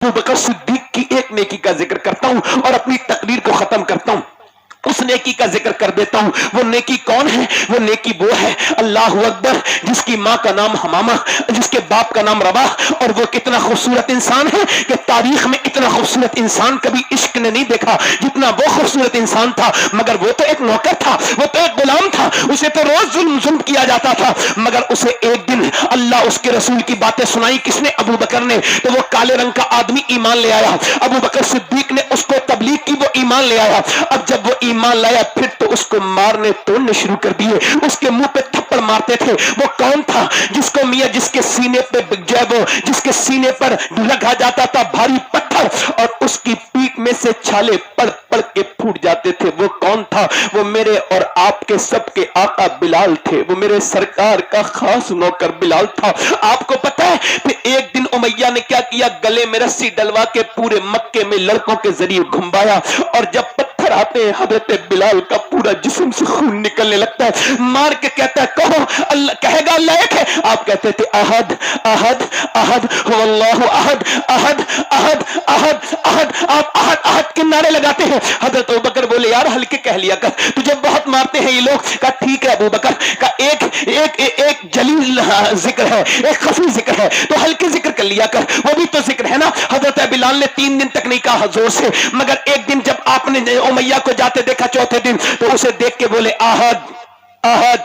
अबू बकर सिद्दीक की एक नेकी का जिक्र करता हूं और अपनी तकरीर को खत्म करता हूं। उस नेकी का जिक्र कर देता हूं। वो नेकी कौन है? वो नेकी वो है, अल्लाह अकबर, जिसकी माँ का नाम हमामा, जिसके बाप का नाम रबा, और वो कितना खूबसूरत इंसान है कि तारीख में इतना खूबसूरत इंसान कभी इश्क ने नहीं देखा जितना वो खूबसूरत इंसान था। मगर वो तो एक नौकर था, वो तो एक गुलाम था, उसे तो रोज जुल्म किया जाता था। मगर उसे एक दिन अल्लाह उसके रसूल की बातें सुनाई। किसने? अबू बकर ने। तो वो काले रंग का आदमी ईमान ले आया। अबू बकर सिद्दीक ने उसको तबलीग की, वो ईमान ले आया। अब जब वो ईमान लाया फिर तो उसको मारने तोड़ने शुरू कर दिए, उसके मुंह पे थप्पड़ मारते थे। वो कौन था? जिसको मियां जिसके सीने पे वो जिसके सीने पर लगा जाता था भारी पत्थर और उसकी पीठ में से छाले पड़ पड़ के फूट जाते थे। वो कौन था? वो मेरे और आपके सबके आका बिलाल थे। वो मेरे सरकार का खास नौकर बिलाल था। आपको पता है फिर एक दिन उमैया ने क्या किया? गले में रस्सी डलवा के पूरे मक्के में लड़कों के जरिए घुमाया, और जब पत्थर आते हैं हजरत बिलाल का पूरा जिस्म से खून निकलने लगता है। मार के कहता है कहो अल्लाह, कहेगा अल्लाह एक है। आप कहते थे अहद अहद अहद हुवल्लाहु अहद अहद अहद अहद अहद। आप अहद अहद के नारे लगाते हैं। हजरत अबू बकर बोले यार हल्के कह लिया कर, तुझे बहुत मारते हैं ये लोग। कहा ठीक है अबू बकर का एक एक एक जलील जिक्र है, एक खफी जिक्र है, तो हल्के जिक्र कर लिया कर, वो भी तो जिक्र है ना। हजरत बिलाल ने 3 दिन तक नहीं कहा जोर से, मगर एक दिन जब आपने उमैया को जाते देखा चौथे दिन, तो उसे देख के बोले अहद अहद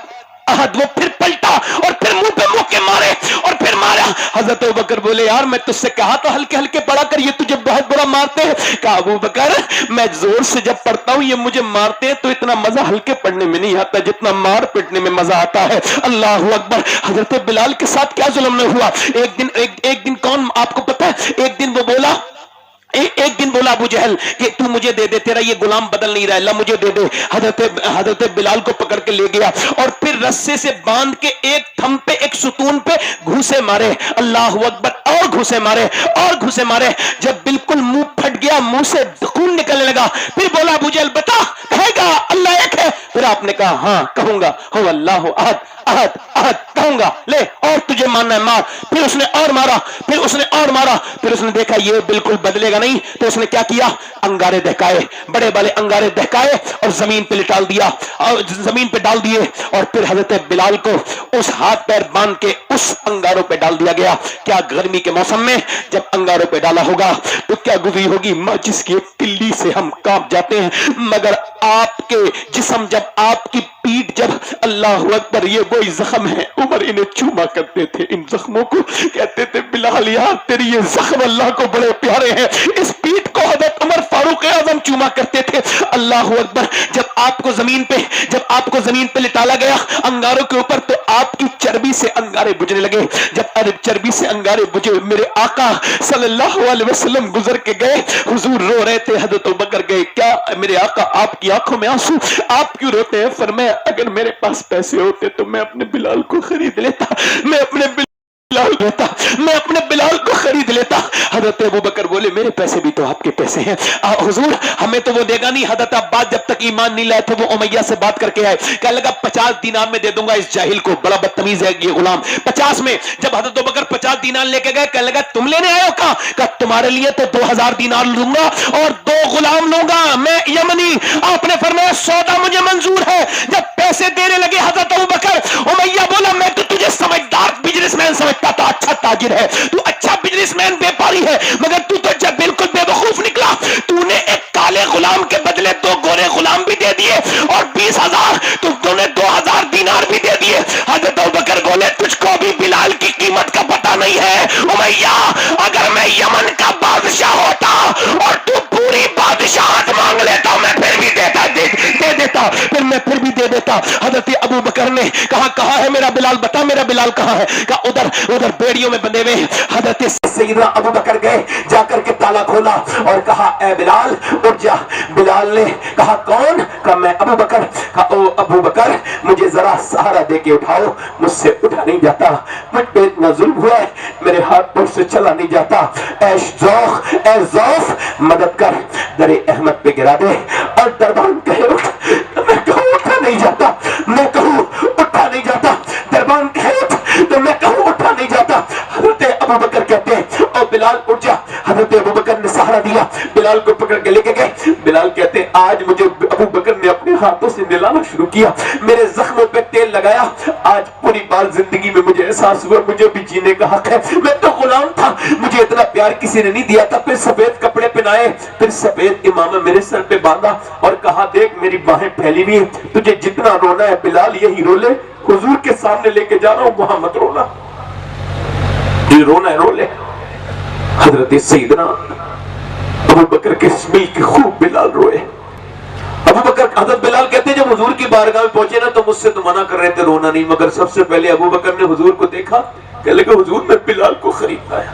अहद। वो फिर पलटा और फिर मुंह पे मुक्के मारे और फिर मारा। हजरत अबू बकर बोले यार मैं तुझसे कहा तो हल्के हल्के पढ़ा कर, ये तुझे बहुत बुरा मारते हैं। कहा अबू बकर मैं जोर से जब पढ़ता हूं ये मुझे मारते हैं तो इतना मजा हल्के पढ़ने में नहीं आता जितना मार पिटने में मजा आता है। अल्लाह अकबर। हजरत बिलाल के साथ क्या जुल्म न हुआ। एक दिन कौन आपको पता है? एक दिन वो बोला, एक दिन बोला अबू जहल कि तू मुझे दे दे, तेरा ये गुलाम बदल नहीं रहा, अल्लाह मुझे दे दे। हजरत बिलाल को पकड़ के ले गया और फिर रस्से से बांध के एक थम पे एक सुतून पे घूसे मारे। अल्लाह अकबर। और घूसे मारे और घूसे मारे। जब बिल्कुल मुंह फट गया, मुंह से खून निकलने लगा, फिर बोला अबू जहल बता कहेगा अल्लाह एक है? फिर आपने कहा हाँ कहूंगा, हो अल्लाह अहद अहद अहद कहूंगा, ले और तुझे मानना है मार। फिर उसने और मारा, फिर उसने और मारा, फिर उसने देखा ये बिल्कुल बदलेगा नहीं, तो उसने क्या किया? अंगारे दहकाए, बड़े बड़े अंगारे दहकाए और जमीन पे लिटाल दिया और जमीन पे डाल दिए। और फिर हजरत बिलाल को उस हाथ पैर बांध के उस अंगारों पे डाल दिया गया। क्या गर्मी के मौसम में जब अंगारों पे डाला होगा तो क्या गुजरी होगी माचिस की एक तिल्ली से हम कांप जाते हैं। मगर आपके जिस्म जब, आपकी पीठ जब, अल्लाह अकबर, ये वही जख्म है। उमर इन्हें चूमा करते थे, इन जख्मों को कहते थे बिलाल यार तेरी ये जख्म अल्लाह को बड़े प्यारे हैं। इस पीठ को हजरत उमर फारूक आजम चूमा करते थे। अल्लाह अकबर। जब आपको जमीन पे लिटाला गया अंगारों के ऊपर, तो आपकी चर्बी से अंगारे बुझने लगे। जब चर्बी से अंगारे बुझे, मेरे आका सल्लल्लाहु अलैहि वसल्लम गुजर के गए, हुजूर रो रहे थे। हजरत अबू बकर गए, क्या मेरे आका आपकी आंखों में आंसू, आप क्यों रोते हैं? फरमाया अगर मेरे पास पैसे होते तो मैं अपने बिलाल को खरीद लेता, मैं अपने बिलाल को खरीद लेता। हजरत अबू बकर बोले मेरे पैसे भी तो आपके पैसे हैं हुजूर, हमें तो वो देगा नहीं। हजरत अब्बास जब तक ईमान नहीं लाए थे वो उमैया से बात करके आए, कहने लगा 50 दीनार में दे दूंगा इस जाहिल को, बड़ा बदतमीज है ये गुलाम। 50 में जब हजरत अबू बकर 50 दीनार लेके गए, कहने लगा तुम लेने आए हो? कहा तुम्हारे लिए तो 2000 दीनार लूंगा और 2 गुलाम लूंगा, मैं यमनी। आपने फरमाया सौदा मुझे मंजूर है। जब पैसे देने लगे हजरत अबू बकर, उमैया बोला मैं तो तुझे समझदार बिजनेसमैन समझता था, अच्छा ताजिर है तू, अच्छा बिजनेसमैन व्यापारी है, मगर तू तो जब बिल्कुल बेवकूफ निकला। तूने एक काले गुलाम के बदले 2 गोरे गुलाम भी दे दिए और 20,000, तूने 2000 दीनार भी दे दिए। हजरत अबू बकर बोले तुझको भी बिलाल की कीमत का पता नहीं है। उमैया अगर मैं यमन का बादशाह होता और तू पूरी बादशाहत मांग लेता मैं फिर भी देता, दे देता, फिर मैं फिर भी दे देता। हजरत अबू बकर ने कहा कहाँ है मेरा बिलाल, बता मेरा बिलाल कहाँ है? कहा उधर बेड़ियों में बंधे हुए। हजरत सैयदना अबू बकर गए, जाकर के ताला खोला और कहा ए बिलाल उठ जा। बिलाल ने कहा कौन? कहा मैं अबू बकर। कहा ओ अबू बकर मुझे जरा सहारा दे के उठाओ, मुझसे उठा नहीं जाता, मुझ पे इतना जुल्म हुआ है, मेरे हाथ पैर से चला नहीं जाता। ए ज़ौफ मदद कर, दरे अहमद पे गिरा दे। और दरबान कहे उठ, मैं कहूँ उठा नहीं जाता, मैं कहूँ उठा नहीं जाता। दरबान कहे उठ, तो मैं कहूँ उठा नहीं जाता। हजरत अबू बकर कहते हैं ओ बिलाल उठ जा। हजरत حضرت ابو بکر نے سہارا دیا, بلال کو پکڑ کے لے کے گئے. بلال کہتے ہیں آج مجھے ابو بکر نے اپنے ہاتھوں سے نہلانا شروع کیا, میرے زخموں پہ تیل لگایا. آج پوری بار زندگی میں مجھے احساس ہوا مجھے بھی جینے کا حق ہے. میں تو غلام تھا, مجھے اتنا پیار کسی نے نہیں دیا تھا. پھر سفید کپڑے پہنائے, پھر سفید امامہ میرے سر پہ باندھا اور کہا دیکھ میری باہیں پھیلی ہوئی ہیں, تجھے جتنا رونا ہے بلال یہی رو لے, حضور کے سامنے لے کے جا رہا ہوں, وہاں مت رونا, یہ رونا ہے رو لے. حضرت سیدنا ابو بکر کے مل کے خوب بلال روئے. ابو بکر حضرت بلال کہتے ہیں جب حضور کی بارگاہ میں پہنچے نا تو مجھ سے تو منع کر رہے تھے رونا نہیں, مگر سب سے پہلے ابو بکر نے حضور کو دیکھا, کہنے لگے حضور میں بلال کو خرید لایا,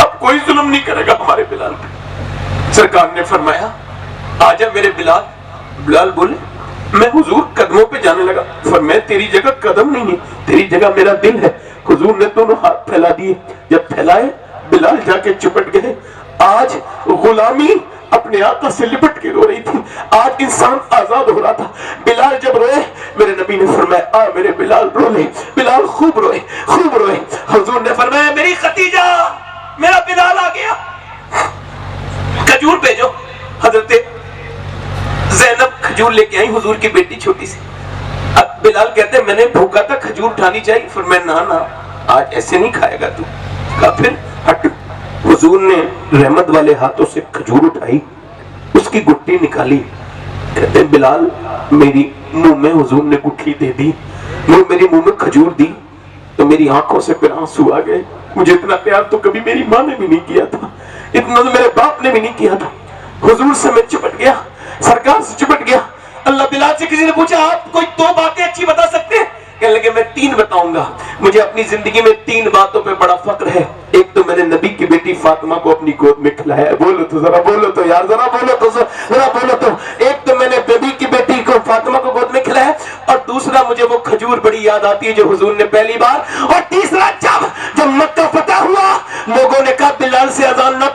اب کوئی ظلم نہیں کرے گا ہمارے بلال پہ. سرکار نے فرمایا آجا میرے بلال. بلال بولے میں حضور قدموں پہ جانے لگا. فرمایا تیری جگہ قدم نہیں ہے, تیری جگہ میرا دل ہے. حضور نے دونوں ہاتھ پھیلا دیے, جب پھیلائے بلال جا کے چپٹ گئے. آج غلامی اپنے آقا سے لپٹ کے رو رہی تھی, آج انسان آزاد ہو رہا تھا. بلال جب روئے میرے نبی نے فرمایا آ میرے بلال رو لے. بلال خوب روئے خوب روئے. حضور نے فرمایا میری خدیجہ میرا بلال آ گیا, کھجور بھیجو. حضرت زینب کھجور لے کے آئی, حضور کی بیٹی چھوٹی سی. اب بلال کہتے ہیں میں نے بھوکا تھا کھجور اٹھانی چاہیے. فرمایا نا نا آج ایسے نہیں کھائے گا تو. کہا پھر ہٹ. حضور نے رحمت والے ہاتھوں سے کھجور اٹھائی, اس کی گٹی نکالی. کہتے ہیں بلال میری منہ میں حضور نے گٹھی دے دی, میری منہ میں کھجور دی تو میری آنکھوں سے پھر آنسو آ گئے. مجھے اتنا پیار تو کبھی میری ماں نے بھی نہیں کیا تھا, اتنا تو میرے باپ نے بھی نہیں کیا تھا. حضور سے میں چپٹ گیا, سرکار سے چپٹ گیا. اللہ بلال سے کسی نے پوچھا آپ کوئی دو باتیں اچھی بتا سکتے ہیں؟ کہنے لگے میں تین بتاؤں گا. مجھے اپنی زندگی میں تین باتوں پہ بڑا فخر ہے. ایک تو میں نے نبی کی بیٹی فاطمہ کو اپنی گود میں کھلایا ہے. بولو تو ذرا, بولو تو یار ذرا, بولو تو ذرا, بولو تو. ایک تو میں نے نبی کی بیٹی کو فاطمہ کو گود میں کھلایا, اور دوسرا مجھے وہ کھجور بڑی یاد آتی ہے جو حضور نے پہلی بار, اور تیسرا جب مکہ فتح ہوا لوگوں نے کہا بلال سے اذان نہ